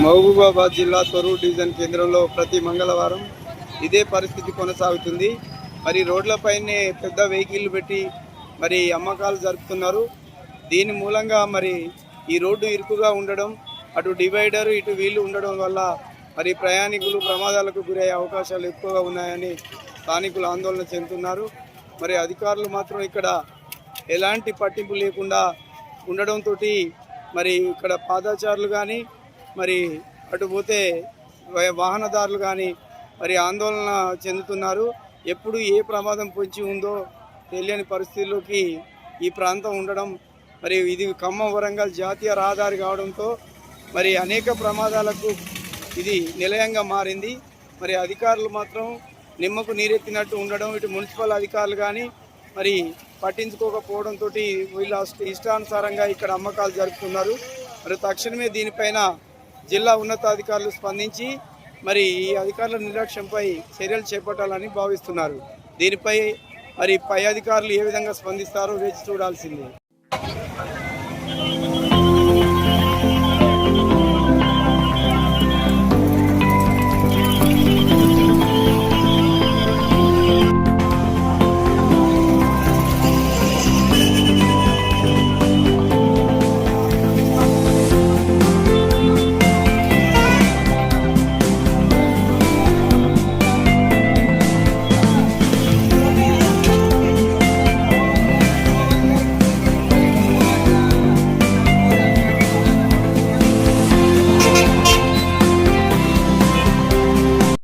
మహబూబాబాద్ జిల్లా తొర్రూరు డివిజన్ కేంద్రంలో ప్రతి మంగళవారం ఇదే పరిస్థితి కొనసాగుతుంది. మరి రోడ్లపైనే పెద్ద వెహికల్ పెట్టి మరి అమ్మకాలు జరుపుతున్నారు. దీని మూలంగా మరి ఈ రోడ్డు ఇరుకుగా ఉండడం, అటు డివైడర్ ఇటు వీళ్ళు ఉండడం వల్ల మరి ప్రయాణికులు ప్రమాదాలకు గురయ్యే అవకాశాలు ఎక్కువగా ఉన్నాయని స్థానికులు ఆందోళన చెందుతున్నారు. మరి అధికారులు మాత్రం ఇక్కడ ఎలాంటి పట్టింపు లేకుండా ఉండడంతో మరి ఇక్కడ పాదచారులు కానీ మరి అటు పోతే వాహనదారులు కానీ మరి ఆందోళన చెందుతున్నారు. ఎప్పుడు ఏ ప్రమాదం పొంచి ఉందో తెలియని పరిస్థితుల్లోకి ఈ ప్రాంతం ఉండడం, మరి ఇది ఖమ్మం వరంగల్ జాతీయ రహదారి కావడంతో మరి అనేక ప్రమాదాలకు ఇది నిలయంగా మారింది. మరి అధికారులు మాత్రం నిమ్మకు నీరెత్తినట్టు ఉండడం, ఇటు మున్సిపల్ అధికారులు కానీ మరి పట్టించుకోకపోవడంతో వీళ్ళ ఇష్టానుసారంగా ఇక్కడ అమ్మకాలు జరుపుతున్నారు. మరి తక్షణమే దీనిపైన జిల్లా ఉన్నతాధికారులు స్పందించి మరి ఈ అధికారుల నిర్లక్ష్యంపై చర్యలు చేపట్టాలని భావిస్తున్నారు. దీనిపై మరి పై అధికారులు ఏ విధంగా స్పందిస్తారో వేచి చూడాల్సిందే.